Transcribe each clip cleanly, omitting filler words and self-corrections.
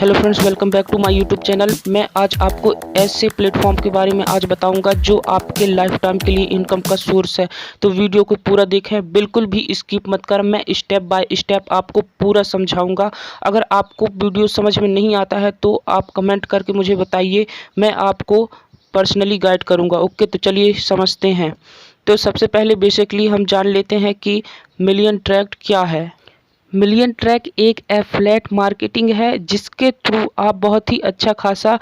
Hello friends, welcome back to my YouTube channel. मैं आज आपको ऐसे प्लेटफॉर्म के बारे में आज बताऊंगा जो आपके लाइफ टाइम के लिए इनकम का सोर्स है। तो वीडियो को पूरा देखें, बिल्कुल भी स्किप मत कर। मैं स्टेप बाय स्टेप आपको पूरा समझाऊंगा। अगर आपको वीडियो समझ में नहीं आता है तो आप कमेंट करके मुझे बताइए, मैं आपको पर्सनली गाइड करूँगा। ओके, तो चलिए समझते हैं। तो सबसे पहले बेसिकली हम जान लेते हैं कि मिलियन ट्रैक क्या है। मिलियन ट्रैक एक एफिलिएट मार्केटिंग है जिसके थ्रू आप बहुत ही अच्छा खासा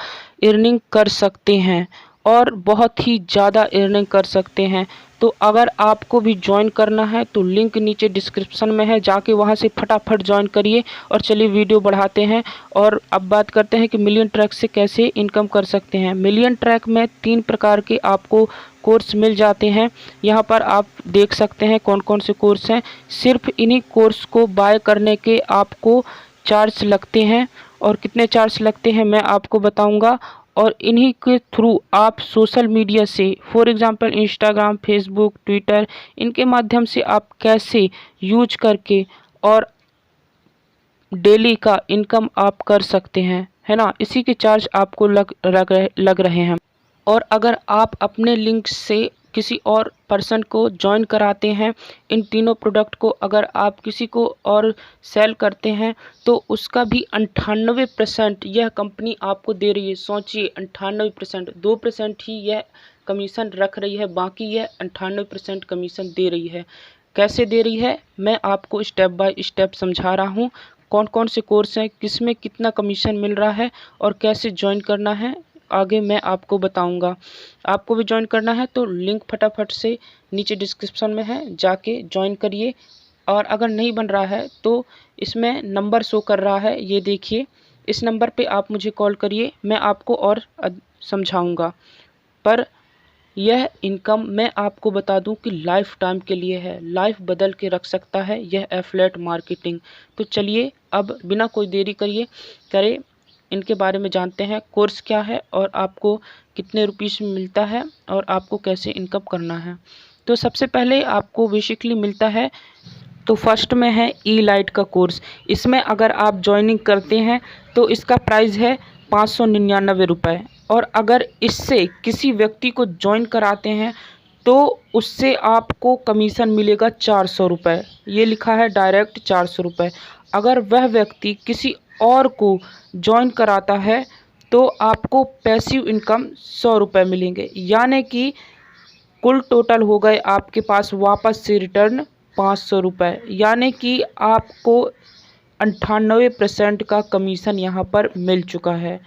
अर्निंग कर सकते हैं और बहुत ही ज़्यादा अर्निंग कर सकते हैं। तो अगर आपको भी ज्वाइन करना है तो लिंक नीचे डिस्क्रिप्शन में है, जाके वहां से फटाफट ज्वाइन करिए। और चलिए वीडियो बढ़ाते हैं और अब बात करते हैं कि मिलियन ट्रैक से कैसे इनकम कर सकते हैं। मिलियन ट्रैक में 3 प्रकार के आपको कोर्स मिल जाते हैं। यहाँ पर आप देख सकते हैं कौन कौन से कोर्स हैं। सिर्फ इन्हीं कोर्स को बाय करने के आपको चार्ज लगते हैं, और कितने चार्ज लगते हैं मैं आपको बताऊंगा। और इन्हीं के थ्रू आप सोशल मीडिया से, for example Instagram, Facebook, Twitter, इनके माध्यम से आप कैसे यूज करके और डेली का इनकम आप कर सकते हैं, है ना। इसी के चार्ज आपको लग रहे हैं। और अगर आप अपने लिंक से किसी और पर्सन को ज्वाइन कराते हैं, इन तीनों प्रोडक्ट को अगर आप किसी को और सेल करते हैं तो उसका भी 98% यह कंपनी आपको दे रही है। सोचिए, 98%, 2% ही यह कमीशन रख रही है, बाकी यह 98% कमीशन दे रही है। कैसे दे रही है मैं आपको स्टेप बाय स्टेप समझा रहा हूँ। कौन कौन से कोर्स हैं, किस में कितना कमीशन मिल रहा है और कैसे ज्वाइन करना है, आगे मैं आपको बताऊंगा। आपको भी ज्वाइन करना है तो लिंक फटाफट से नीचे डिस्क्रिप्शन में है, जाके ज्वाइन करिए। और अगर नहीं बन रहा है तो इसमें नंबर शो कर रहा है, ये देखिए, इस नंबर पे आप मुझे कॉल करिए, मैं आपको और समझाऊंगा। पर यह इनकम मैं आपको बता दूं कि लाइफ टाइम के लिए है, लाइफ बदल के रख सकता है यह एफिलिएट मार्केटिंग। तो चलिए अब बिना कोई देरी करे इनके बारे में जानते हैं। कोर्स क्या है और आपको कितने रुपीस में मिलता है और आपको कैसे इनकम करना है। तो सबसे पहले आपको बेसिकली मिलता है, तो फर्स्ट में है ई-लाइट का कोर्स। इसमें अगर आप ज्वाइनिंग करते हैं तो इसका प्राइस है 599 रुपये। और अगर इससे किसी व्यक्ति को ज्वाइन कराते हैं तो उससे आपको कमीशन मिलेगा 400 रुपये। ये लिखा है डायरेक्ट 400 रुपये। अगर वह व्यक्ति किसी और को ज्वाइन कराता है तो आपको पैसिव इनकम 100 रुपये मिलेंगे, यानी कि कुल टोटल हो गए आपके पास वापस से रिटर्न 500 रुपये, यानी कि आपको 98% का कमीशन यहाँ पर मिल चुका है।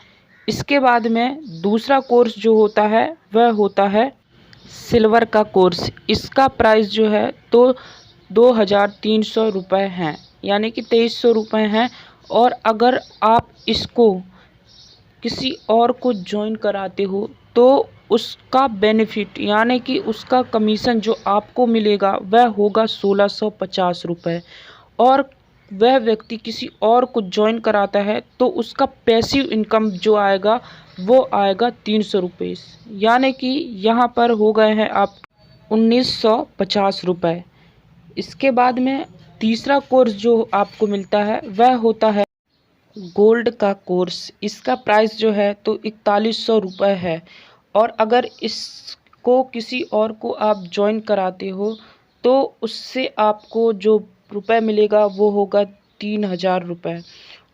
इसके बाद में दूसरा कोर्स जो होता है वह होता है सिल्वर का कोर्स। इसका प्राइस जो है तो 2300 रुपये हैं, यानी कि 2300 रुपये हैं। और अगर आप इसको किसी और को ज्वाइन कराते हो तो उसका बेनिफिट, यानी कि उसका कमीशन जो आपको मिलेगा वह होगा 1650 रुपये। और वह व्यक्ति किसी और को ज्वाइन कराता है तो उसका पैसिव इनकम जो आएगा वो आएगा 300 रुपये, यानी कि यहाँ पर हो गए हैं आप 1950 रुपये। इसके बाद में तीसरा कोर्स जो आपको मिलता है वह होता है गोल्ड का कोर्स। इसका प्राइस जो है तो 4100 रुपये है। और अगर इसको किसी और को आप ज्वाइन कराते हो तो उससे आपको जो रुपये मिलेगा वो होगा 3000 रुपये।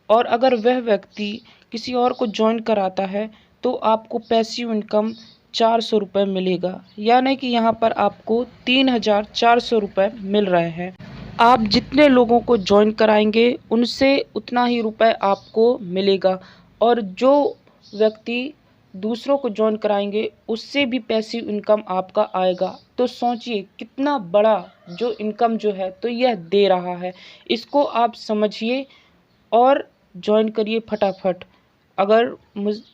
और अगर वह व्यक्ति किसी और को ज्वाइन कराता है तो आपको पैसिव इनकम 400 रुपये मिलेगा, यानी कि यहाँ पर आपको 3400 रुपये मिल रहे हैं। आप जितने लोगों को ज्वाइन कराएंगे उनसे उतना ही रुपए आपको मिलेगा। और जो व्यक्ति दूसरों को ज्वाइन कराएंगे उससे भी पैसिव इनकम आपका आएगा। तो सोचिए कितना बड़ा जो इनकम जो है तो यह दे रहा है। इसको आप समझिए और ज्वाइन करिए फटाफट। अगर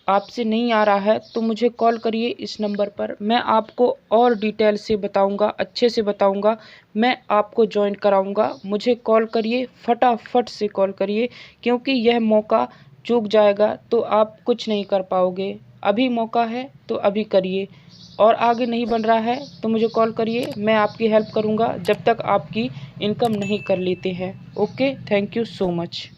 आपसे नहीं आ रहा है तो मुझे कॉल करिए इस नंबर पर, मैं आपको और डिटेल से बताऊंगा, अच्छे से बताऊंगा, मैं आपको ज्वाइन कराऊंगा। मुझे कॉल करिए, फटाफट से कॉल करिए, क्योंकि यह मौका चूक जाएगा तो आप कुछ नहीं कर पाओगे। अभी मौका है तो अभी करिए, और आगे नहीं बन रहा है तो मुझे कॉल करिए, मैं आपकी हेल्प करूँगा जब तक आपकी इनकम नहीं कर लेते हैं। Okay, thank you so much.